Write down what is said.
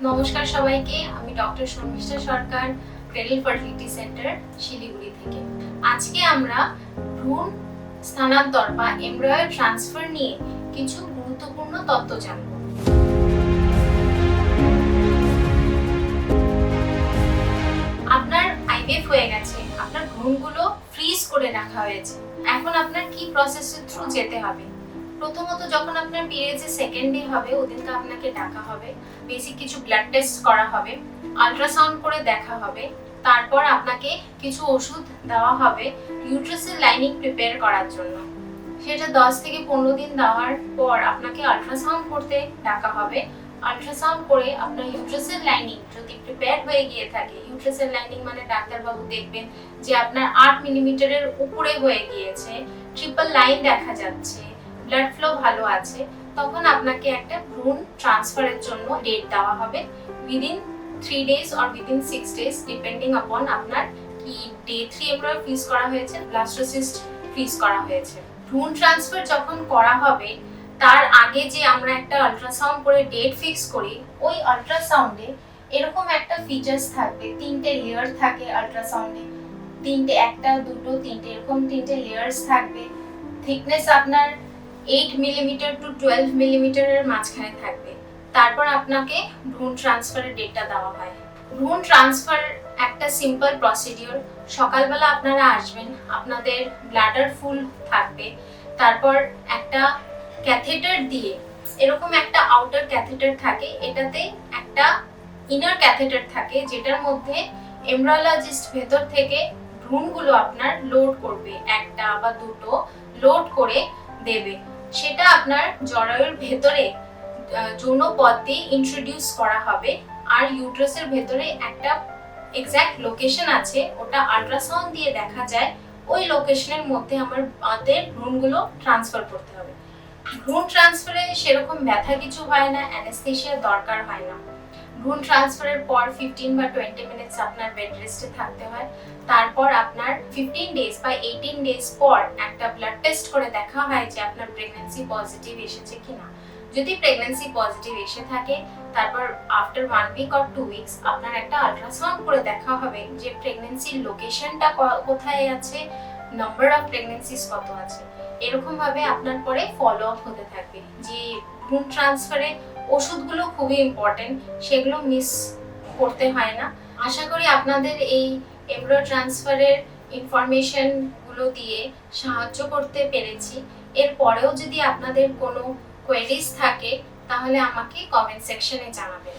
নমস্কার সবাইকে, আমি ডক্টর শর্মিষ্ঠা সরকার, Fertility সেন্টার শিলিগুড়ি থেকে। আজকে আমরা ভ্রূণ স্থানান্তর বা এমব্রয়ো ট্রান্সফার নিয়ে কিছু গুরুত্বপূর্ণ তথ্য জানব। আপনার আইভিএফ হয়ে গেছে, আপনার ভ্রূণগুলো ফ্রিজ করে রাখা হয়েছে। এখন আপনার কি প্রসেসের থ্রু যেতে হবে? প্রথমত যখন আপনার পিরিয়ডের সেকেন্ড ডে হবে ওদিনকে আপনাকে ডাকা হবে, বেসিক কিছু ব্লাড টেস্ট করা হবে, আল্ট্রাসাউন্ড করে দেখা হবে, তারপর আপনাকে কিছু ওষুধ দেওয়া হবে ইউট্রাসের লাইনিং প্রিপেয়ার করার জন্য। সেটা 10 থেকে 15 দিন দেওয়ার পর আপনাকে আল্ট্রাসাউন্ড করতে ডাকা হবে। আল্ট্রাসাউন্ড করে আপনার ইউট্রাসের লাইনিং যদি প্রিপেয়ার হয়ে গিয়ে থাকে, ইউট্রাসের লাইনিং মানে ডাক্তারবাবু দেখবেন যে আপনার 8 মিলিমিটারের উপরে হয়ে গিয়েছে, ট্রিপল লাইন দেখা যাচ্ছে, ব্লাড ফ্লো ভালো আছে, তখন আপনাকে একটা ভ্রূণ ট্রান্সফারের জন্য ডেট দেওয়া হবে within 3 days or within 6 days depending আপন আপনার কি ডে 3 এমব্রয়ো ফ্রিজ করা হয়েছে, ব্লাস্টোসিস্ট ফ্রিজ করা হয়েছে। ভ্রূণ ট্রান্সফার যখন করা হবে তার আগে যে আমরা একটা আল্ট্রাসাউন্ড করে ডেট ফিক্স করি, ওই আল্ট্রাসাউন্ডে এরকম একটা ফিচার্স থাকবে, 3টে লেয়ার থাকে আল্ট্রাসাউন্ডে, 3টে, 1টা 2টো 3টে এরকম 3টে লেয়ার্স থাকবে। থিকনেস আপনার 8 মিলিমিটার টু 12 মিলিমিটারের মাঝখানে থাকবে। তারপর আপনাকে ভ্রূণ ট্রান্সফারের ডেটটা দেওয়া হয়। ভ্রূণ ট্রান্সফার একটা সিম্পল প্রসিডিওর। সকালবেলা আপনারা আসবেন, আপনাদের ব্লাডার ফুল থাকবে, তারপর একটা ক্যাথেটার দিয়ে, এরকম একটা আউটার ক্যাথেটার থাকে, এটাতে একটা ইনার ক্যাথেটার থাকে যেটার মধ্যে এমব্রায়োলজিস্ট ভেতর থেকে ভ্রূণগুলো আপনার লোড করবে, একটা বা দুটো লোড করে দেবে। সেটা আপনার জরায়ুর ভেতরে যৌন পথ দিয়ে ইন্ট্রোডিউস করা হবে। আর ইউট্রাসের ভেতরে একটা এক্স্যাক্ট লোকেশন আছে, ওটা আল্ট্রাসাউন্ড দিয়ে দেখা যায়। ওই লোকেশনের মধ্যে আমাদের ভ্রূণগুলো ট্রান্সফার করতে হবে। ভ্রূণ ট্রান্সফারে সেরকম ব্যথা কিছু হয় না, অ্যানেস্থেসিয়ার দরকার হয় না। ভ্রূণ ট্রান্সফারের পর 15 বা 20 মিনিটস আপনার বেড রেস্টে থাকতে হয়। তারপর আপনার 15 ডেজ বা 18 ডেজ পর একটা ব্লাড টেস্ট করে দেখা হয় যে আপনার প্রেগন্যান্সি পজিটিভ এসেছে কিনা। যদি প্রেগন্যান্সি পজিটিভ এসে থাকে, তারপর আফটার 1 উইক অর 2 উইকস আপনার একটা আল্ট্রাসাউন্ড করে দেখা হবে যে প্রেগন্যান্সির লোকেশনটা কোথায় আছে, নাম্বার অফ প্রেগন্যান্সিস কত আছে। এরকম ভাবে আপনার পরে ফলো আপ হতে থাকবে। যে ভ্রূণ ট্রান্সফারে ওষুধগুলো খুবই ইম্পর্টেন্ট, সেগুলো মিস করতে হয় না। আশা করি আপনাদের এই এমব্রয়ো ট্রান্সফারের ইনফরমেশনগুলো দিয়ে সাহায্য করতে পেরেছি। এরপরেও যদি আপনাদের কোনো কোয়েরিজ থাকে তাহলে আমাকে কমেন্ট সেকশনে জানাবেন।